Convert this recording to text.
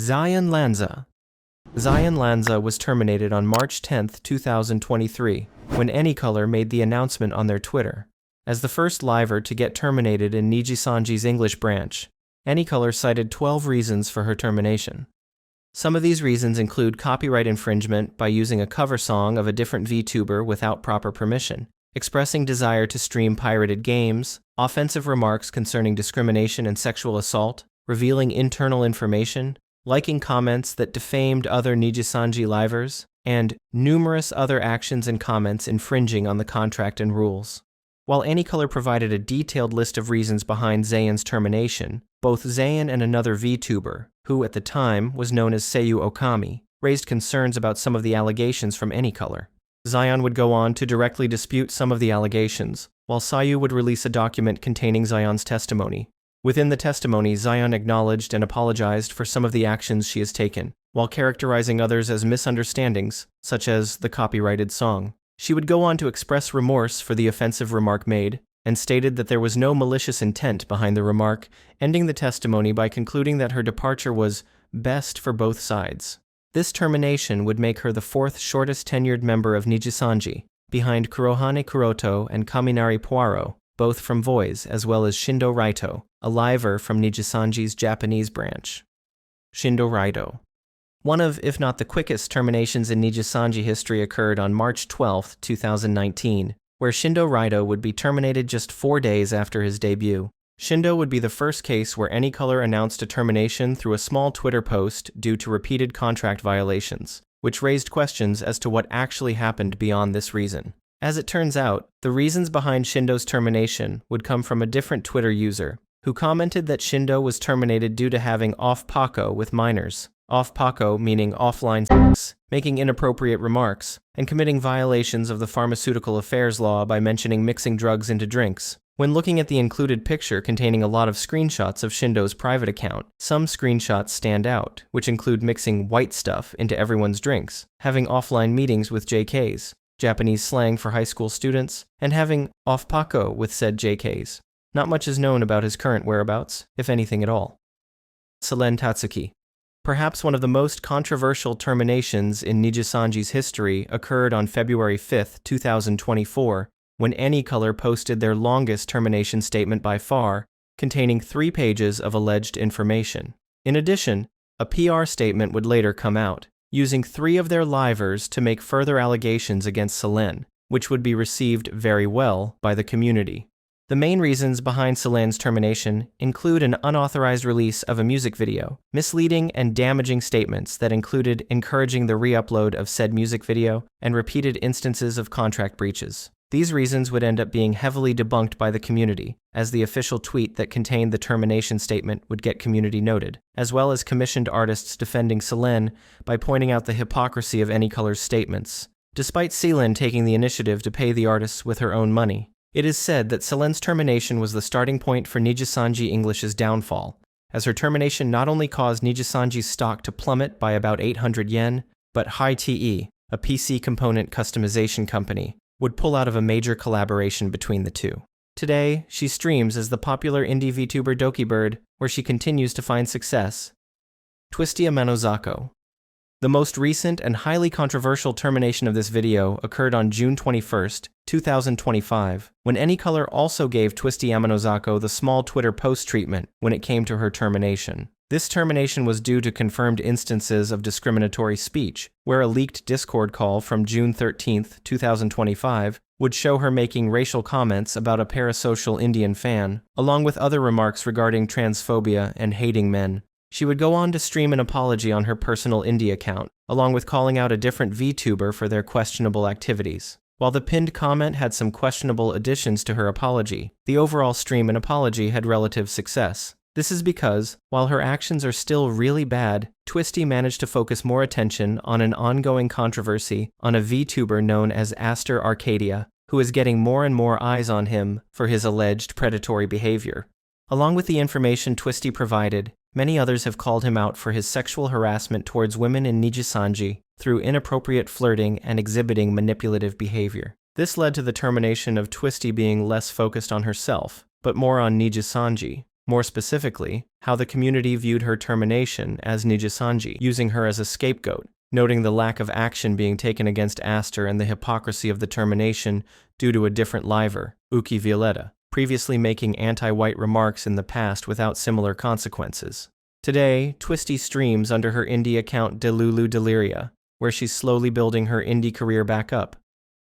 Zion Lanza. Zion Lanza was terminated on March 10, 2023, when Anycolor made the announcement on their Twitter. As the first liver to get terminated in Nijisanji's English branch, Anycolor cited 12 reasons for her termination. Some of these reasons include copyright infringement by using a cover song of a different VTuber without proper permission, expressing desire to stream pirated games, offensive remarks concerning discrimination and sexual assault, revealing internal information, liking comments that defamed other Nijisanji livers, and numerous other actions and comments infringing on the contract and rules. While Anycolor provided a detailed list of reasons behind Zion's termination, both Zion and another VTuber, who at the time was known as Seiyu Okami, raised concerns about some of the allegations from Anycolor. Zion would go on to directly dispute some of the allegations, while Seiyu would release a document containing Zion's testimony. Within the testimony, Zion acknowledged and apologized for some of the actions she has taken, while characterizing others as misunderstandings, such as the copyrighted song. She would go on to express remorse for the offensive remark made, and stated that there was no malicious intent behind the remark, ending the testimony by concluding that her departure was best for both sides. This termination would make her the fourth shortest tenured member of Nijisanji, behind Kurohane Kuroto and Kaminari Poirot, both from Voice, as well as Shindo Raito, a liver from Nijisanji's Japanese branch. Shindo Raito. One of, if not the quickest terminations in Nijisanji history occurred on March 12, 2019, where Shindo Raito would be terminated just 4 days after his debut. Shindo would be the first case where Anycolor announced a termination through a small Twitter post due to repeated contract violations, which raised questions as to what actually happened beyond this reason. As it turns out, the reasons behind Shindo's termination would come from a different Twitter user, who commented that Shindo was terminated due to having off-pako with minors. Off-pako meaning offline sex, making inappropriate remarks, and committing violations of the pharmaceutical affairs law by mentioning mixing drugs into drinks. When looking at the included picture containing a lot of screenshots of Shindo's private account, some screenshots stand out, which include mixing white stuff into everyone's drinks, having offline meetings with JKs, Japanese slang for high school students, and having off-pako with said JKs. Not much is known about his current whereabouts, if anything at all. Selen Tatsuki. Perhaps one of the most controversial terminations in Nijisanji's history occurred on February 5, 2024, when Anycolor posted their longest termination statement by far, containing 3 pages of alleged information. In addition, a PR statement would later come out, using 3 of their livers to make further allegations against Selen, which would be received very well by the community. The main reasons behind Selen's termination include an unauthorized release of a music video, misleading and damaging statements that included encouraging the re-upload of said music video, and repeated instances of contract breaches. These reasons would end up being heavily debunked by the community, as the official tweet that contained the termination statement would get community noted, as well as commissioned artists defending Selen by pointing out the hypocrisy of Anycolor's statements, despite Selen taking the initiative to pay the artists with her own money. It is said that Selen's termination was the starting point for Nijisanji English's downfall, as her termination not only caused Nijisanji's stock to plummet by about 800 yen, but Hi-Te, a PC component customization company, would pull out of a major collaboration between the two. Today, she streams as the popular indie VTuber Dokibird, where she continues to find success. Twisty Amanozako. The most recent and highly controversial termination of this video occurred on June 21, 2025, when Anycolor also gave Twisty Amanozako the small Twitter post treatment when it came to her termination. This termination was due to confirmed instances of discriminatory speech, where a leaked Discord call from June 13, 2025, would show her making racial comments about a parasocial Indian fan, along with other remarks regarding transphobia and hating men. She would go on to stream an apology on her personal indie account, along with calling out a different VTuber for their questionable activities. While the pinned comment had some questionable additions to her apology, the overall stream and apology had relative success. This is because, while her actions are still really bad, Twisty managed to focus more attention on an ongoing controversy on a VTuber known as Aster Arcadia, who is getting more and more eyes on him for his alleged predatory behavior. Along with the information Twisty provided, many others have called him out for his sexual harassment towards women in Nijisanji through inappropriate flirting and exhibiting manipulative behavior. This led to the termination of Twisty being less focused on herself, but more on Nijisanji. More specifically, how the community viewed her termination as Nijisanji, using her as a scapegoat, noting the lack of action being taken against Aster and the hypocrisy of the termination due to a different liver, Uki Violetta, previously making anti-white remarks in the past without similar consequences. Today, Twisty streams under her indie account Delulu Deliria, where she's slowly building her indie career back up.